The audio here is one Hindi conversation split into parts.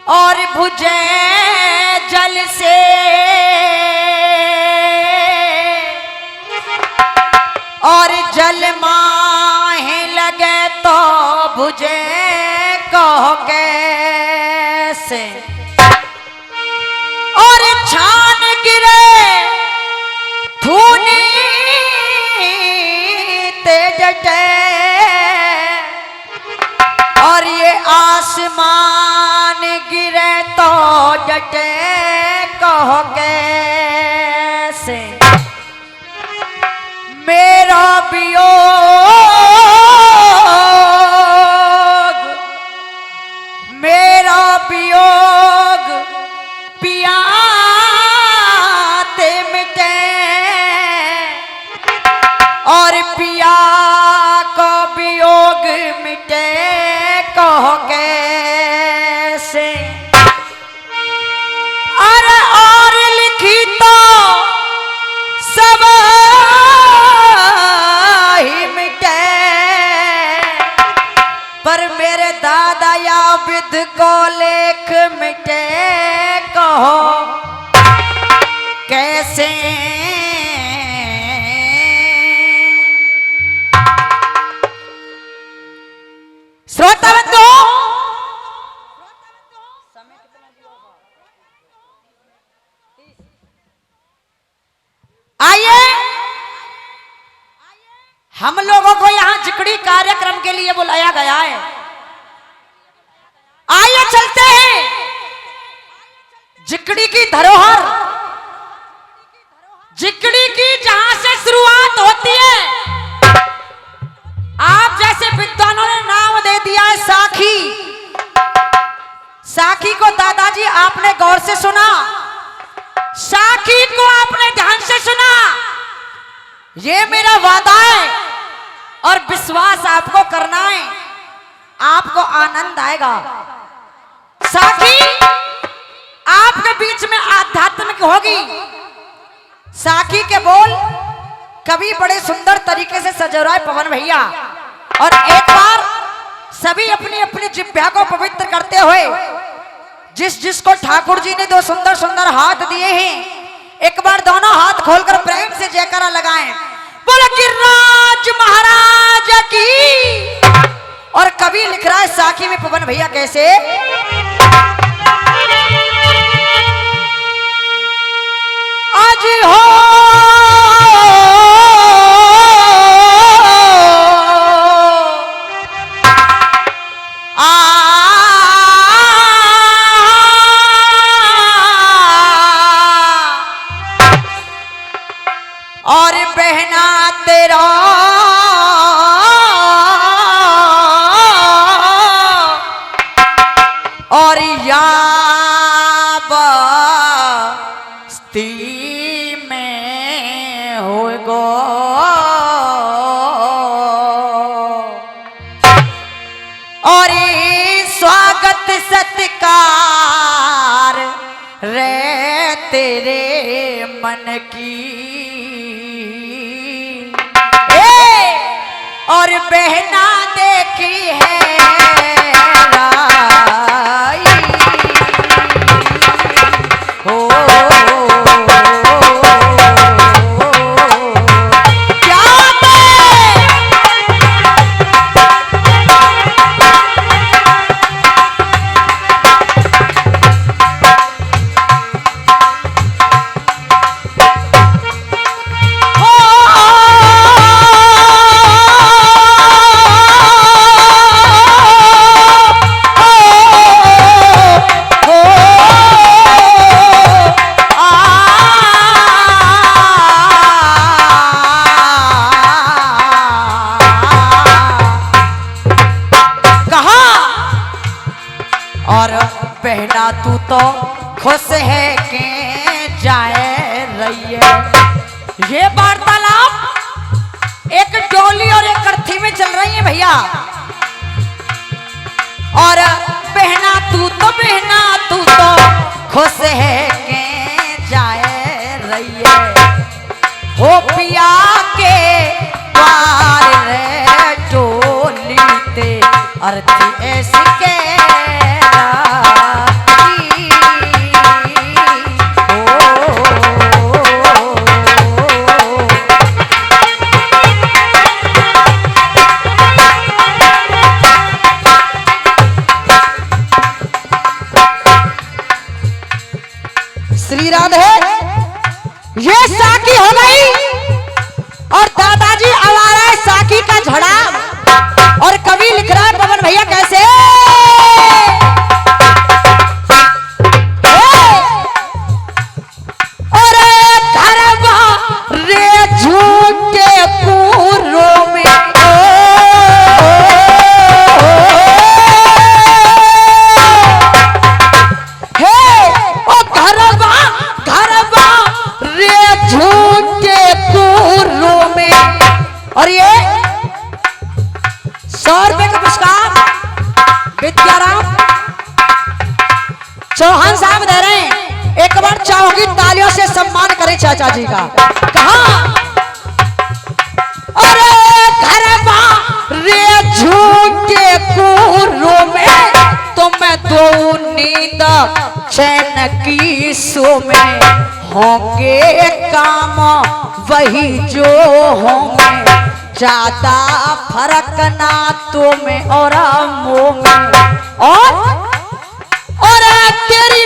और बुझे जल से और जल माहे लगे तो बुझे कहो कैसे और छान गिरे धूनी तेज और ये आसमान गिरे तो जटे कहो कैसे मेरा वियोग पिया ते मिटे और पिया को वियोग मिटे कहो कैसे अरे और लिखी तो सब ही मिटे पर मेरे दादा या विद को लेख मिटे कहो कैसे श्रोता बंधु आइए हम लोगों को यहाँ जिकड़ी कार्यक्रम के लिए बुलाया गया है। आइए चलते हैं जिकड़ी की धरोहर, जिकड़ी की जहां से शुरुआत होती है। आप जैसे विद्वानों ने नाम दे दिया है साखी। साखी को दादाजी आपने गौर से सुना, साखी को आपने ध्यान से सुना। ये मेरा वादा है और विश्वास आपको करना है, आपको आनंद आएगा। साखी आपके बीच में आध्यात्मिक होगी। साखी के बोल कभी बड़े सुंदर तरीके से सजोराए पवन भैया। और एक बार सभी अपनी अपनी जिह्वा को पवित्र करते हुए जिसको ठाकुर जी ने दो सुंदर सुंदर हाथ दिए हैं, एक बार दोनों हाथ खोलकर प्रेम से जयकारा लगाएं। बोलो गिरिराज महाराज की। और कवि लिख रहा है साखी में पवन भैया कैसे आज हो और बहना तेरा और या बस्ती में होगो और स्वागत सत्कार रे तेरे मन की और बहना देखी है राई हो क्या और बहना तू तो खुश है के जाए रही है। ये वार्तालाप एक डोली और एक अर्थी में चल रही है भैया। और बहना तू तो खुश है के जाए रही है। हो पिया के पार रे डोली ते अर्थी ऐसी के श्री राधे ये साकी हो गई और दादाजी आवारा है साकी का झड़ा। और कवि लिख रहा है पवन भैया कैसे अरे घरवा रे झूठे पूरों में और ये 100 रुपए का पुरस्कार विद्याराम चौहान साहब दे रहे हैं। एक बार चाहोगी तालियों से सम्मान करें चाचा जी का। कहा अरे घर रे झूठे पूरों में तो मैं दो नींद चैन की सो में होंगे काम वही जो होंगे ज्यादा फर्क ना तो में और मुंह में। और तेरी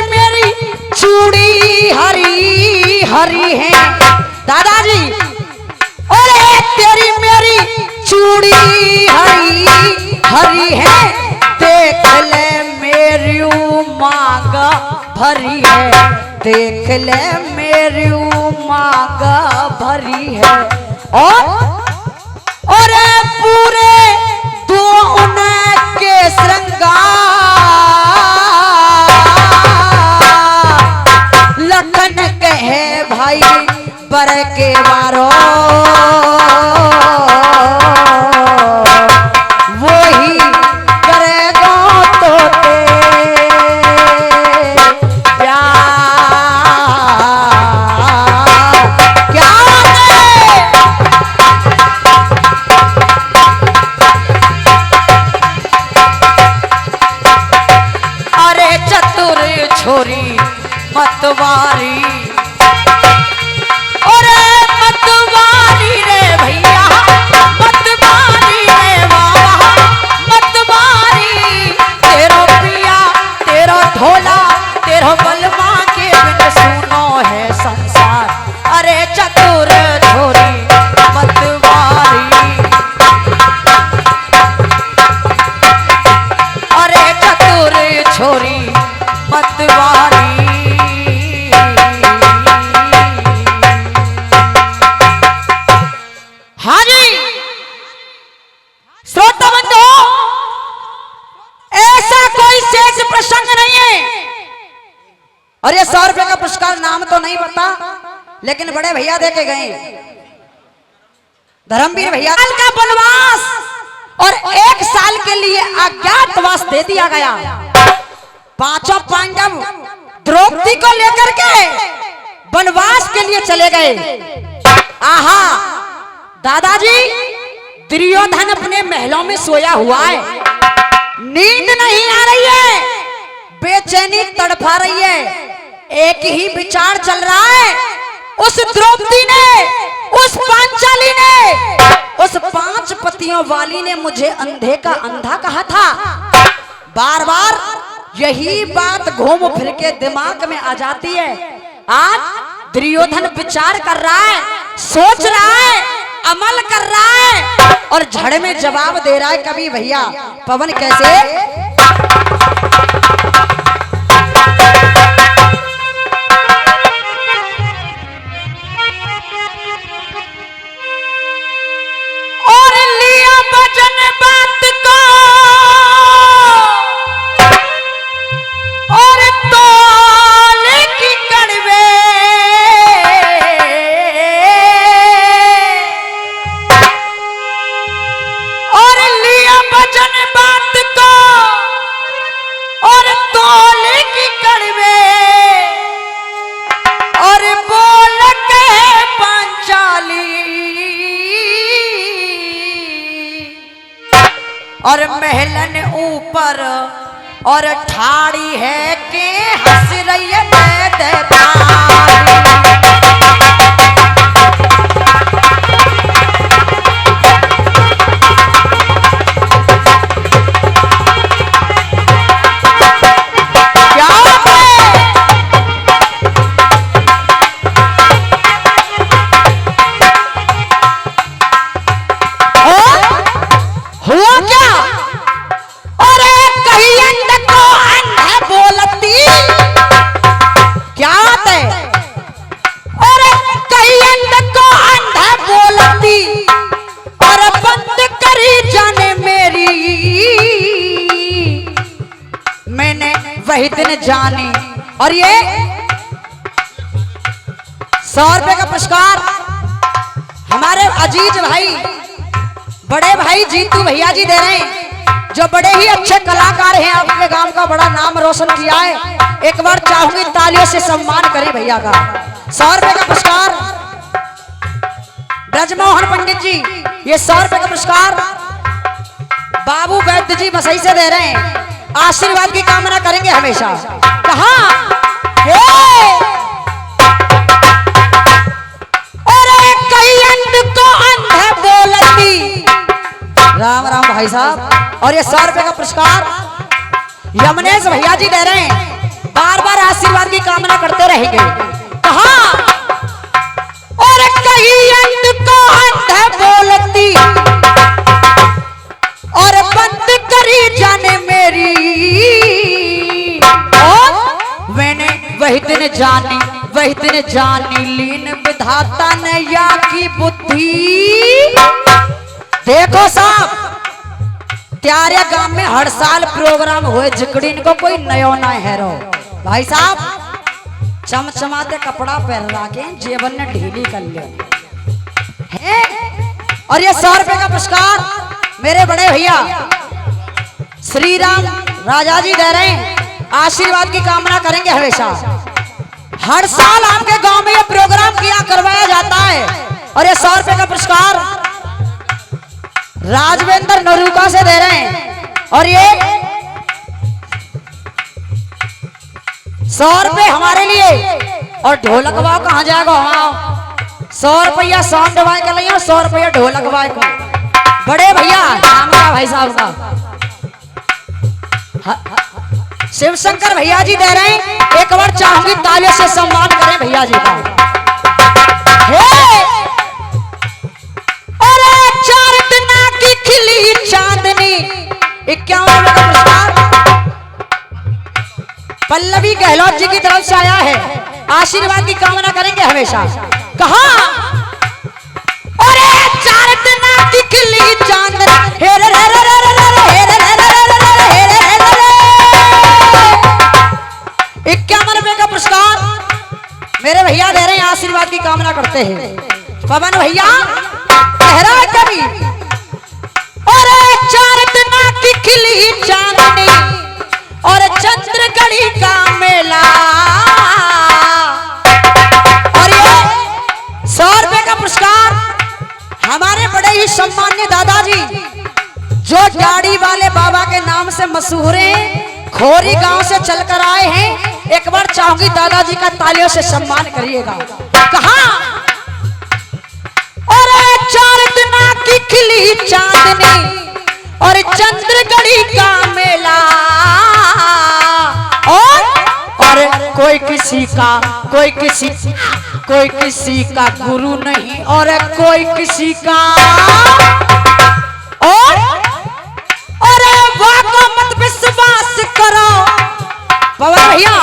मेरी चूड़ी हरी हरी है दादाजी। अरे तेरी मेरी चूड़ी हरी हरी है देख ले मेरी मांग भरी है देख ले मेरी मांग भरी है। और पूरे दो उनके श्रृंगार लखन कहे भाई बर के बारो वही करेगा तो छोरी मतवारी अरे मतवारी रे भैया मतवारी रे बाबा मतवारी तेरा पिया तेरा ढोला तेरा बलमा के बिन सुनो है संसार। अरे चतुर छोरी मतवारी अरे चतुर छोरी मतवारी। हाँ जी श्रोता बंधु ऐसा कोई शेष प्रसंग नहीं है। और ये 100 रुपए का पुरस्कार नाम तो नहीं पता लेकिन बड़े भैया दे के गए धर्मवीर भैया का वनवास और 1 साल के लिए अज्ञातवास दे दिया गया। 5 पांडव द्रौपदी को लेकर के वनवास के लिए चले गए। आहा दादाजी दुर्योधन अपने महलों में सोया हुआ है नींद नहीं आ रही है बेचैनी तड़फा रही है। एक ही विचार चल रहा है उस द्रौपदी ने उस पांचाली ने उस 5 पतियों वाली ने मुझे अंधे का अंधा कहा था। बार बार यही बात घूम फिर के दिमाग में आ जाती है। आज दुर्योधन विचार कर रहा है सोच रहा है अमल कर रहा है और झड़ में जवाब दे रहा है कभी भैया पवन कैसे और लिया वचन बात को और महलन ऊपर और ठाड़ी है के हंस रही है वही दिन जानी। और ये 100 रुपए का पुरस्कार हमारे अजीज भाई बड़े भाई जीतू भैया जी दे रहे हैं, जो बड़े ही अच्छे कलाकार हैं, आपके गांव का बड़ा नाम रोशन किया है। एक बार चाहूंगी तालियों से सम्मान करें भैया का। 100 रुपए का पुरस्कार ब्रजमोहन पंडित जी, ये 100 रुपए का पुरस्कार बाबू वैद्य जी बसई से दे रहे हैं। आशीर्वाद की कामना करेंगे हमेशा। कहा को अंधा बोलती। राम राम भाई साहब। और ये 100 रुपए का पुरस्कार यमनेश भैया जी दे रहे हैं, बार बार आशीर्वाद की कामना करते रहेंगे। कहा और को अंधा बोलती और बंद करी जाने मेरी, और मैंने वही दिन जानी लीन विधाता ने या की बुद्धि। देखो साहब, त्यारे गांव में हर साल प्रोग्राम हुए, जिकड़ीन को कोई नयो ना हैरो भाई साहब। चमचमाते कपड़ा पहन के जेबन ने ढीली कर लिया है। और ये 100 रुपए का पुरस्कार मेरे बड़े भैया श्री राम राजा जी दे रहे हैं, आशीर्वाद की कामना करेंगे हमेशा। हर साल आपके गांव में ये प्रोग्राम करवाया जाता है। और ये 100 रुपए का पुरस्कार राजवेंद्र नरूका से दे रहे हैं। और ये 100 रुपए हमारे लिए। और ढोलक बाव कहाँ जाएगा? वहां 100 रुपया साउंड बाय के लिए और 100 रुपया ढोलक बाय को बड़े भैया भाई साहब का शिव शंकर भैया जी दे रहे हैं। एक बार चाहूंगी तालियों से सम्मान करें भैया जी का। अरे 4 दिना की खिली चांदनी 51 रुपए का पुरस्कार पल्लवी गहलोत जी की तरफ से आया है, आशीर्वाद की कामना करेंगे हमेशा। कहा अरे 4 दिना की खिली चांदनी हे रे रे रे रे रे हे रे रे रे रे 51 रुपए का पुरस्कार मेरे भैया दे रहे हैं, आशीर्वाद की कामना करते हैं। पवन भैया कह रहा है कभी और 4 दिना की खिली चांदनी और चंद्रगढ़ी का मेला। और ये 100 रुपए का पुरस्कार हमारे बड़े ही सम्मान्य दादाजी जो गाड़ी वाले बाबा के नाम से मशहूर हैं, खोरी गांव से चलकर आए हैं। एक बार चाहूंगी दादाजी का तालियों से सम्मान करिएगा। कहा और 4 दिना की खिली चांदनी और चंद्रगढ़ी का मेला। और कोई किसी का गुरु नहीं और कोई किसी का। और अरे वाको मत विश्वास करो पवन भैया,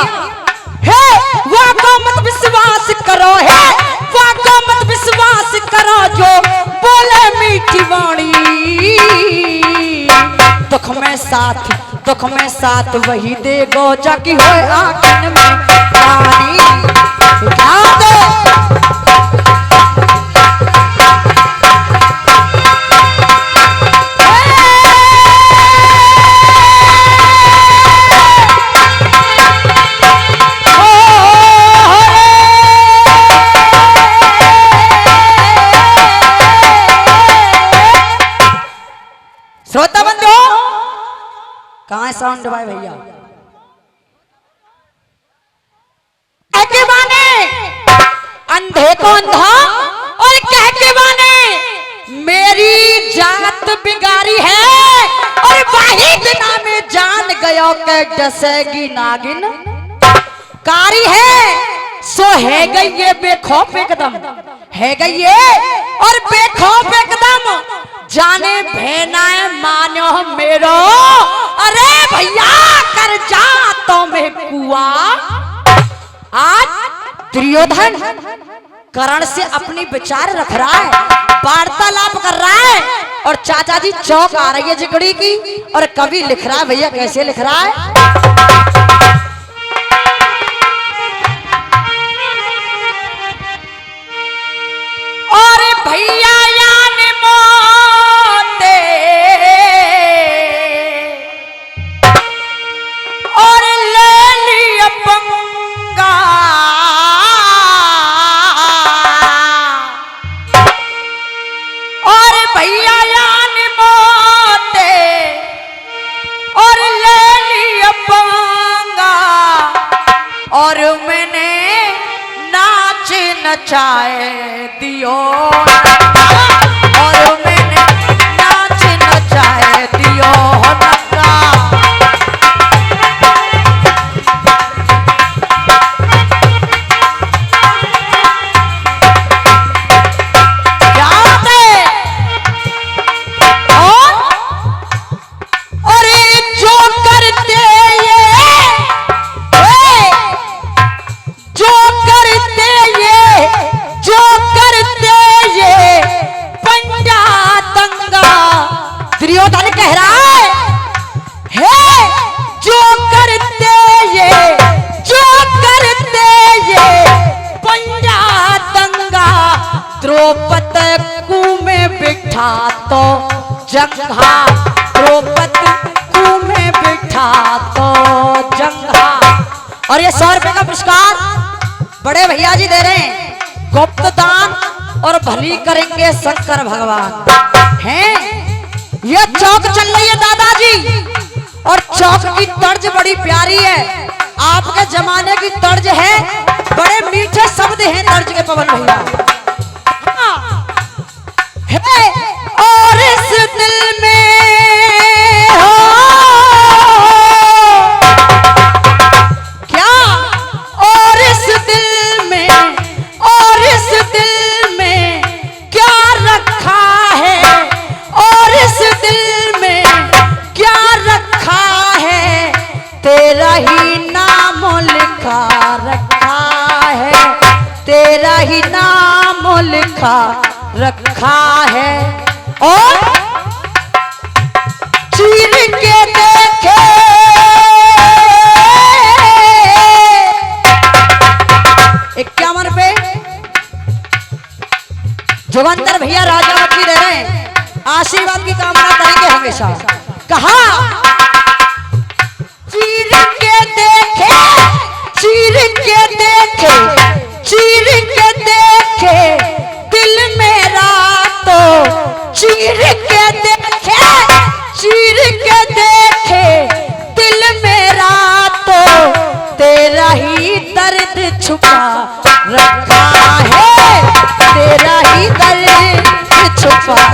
हे वाको मत विश्वास करो, हे वाको मत विश्वास करो जो बोले मीठी वाणी। दुख में साथ वही देगो जाकी होए आंखन में पानी। क्या दो श्रोता बंधु, कहाँ है साउंड भाई भैया? के बाने अंधे को अंधा और कह के बाने मेरी जात बिगाड़ी है और वही दिना में जान गयो के डसेगी नागिन कारी है सो है गई ये बेखौफ एकदम है गई ये और बेखौफ एकदम जाने भेनाए मानो मेरो अरे भैया कर जा तो मैं कुआ। आज दुर्योधन कर्ण से अपनी विचार रख रहा है, वार्तालाप कर रहा है और चाचा जी चौक आ रही है जिगड़ी की और कवि लिख रहा है भैया कैसे लिख रहा है? और भैया यान मोते और ले लिया पंगा और भैया यान मोते और ले लिया पंगा और मैंने नाच नचाए दियो और मैंने नाच नचाए दियो नंगा। क्या है और जो करते ये पंजा दंगा दुर्योधन कह रहा है जो करते ये पंजा दंगा द्रौपदी कू में बिठा तो जंघा द्रौपदी कू में बिठा तो जंघा। और ये 100 रुपए का पुरस्कार बड़े भैया जी दे रहे हैं गुप्त दान और भली करेंगे शंकर भगवान हैं। ये चौक चल रही है दादाजी और चौक की तर्ज बड़ी प्यारी है, आपके जमाने की तर्ज है, बड़े मीठे शब्द हैं तर्ज के पवन भैया। और इस दिल में हो क्या और इस दिल में और इस दिल में क्या रखा है और इस दिल में क्या रखा है तेरा ही नाम लिखा रखा है तेरा ही नाम लिखा रखा है। और चीर के देखे ₹51 जोगंदर भैया राजावती दे रहे हैं, आशीर्वाद की कामना करेंगे हमेशा। कहा चीर के देखे चीर के देखे चीर के देखे दिल मेरा तो चीर के देखे चीर के देखे दिल मेरा तो तेरा ही दर्द छुपा रखा है तेरा ही दर्द छुपा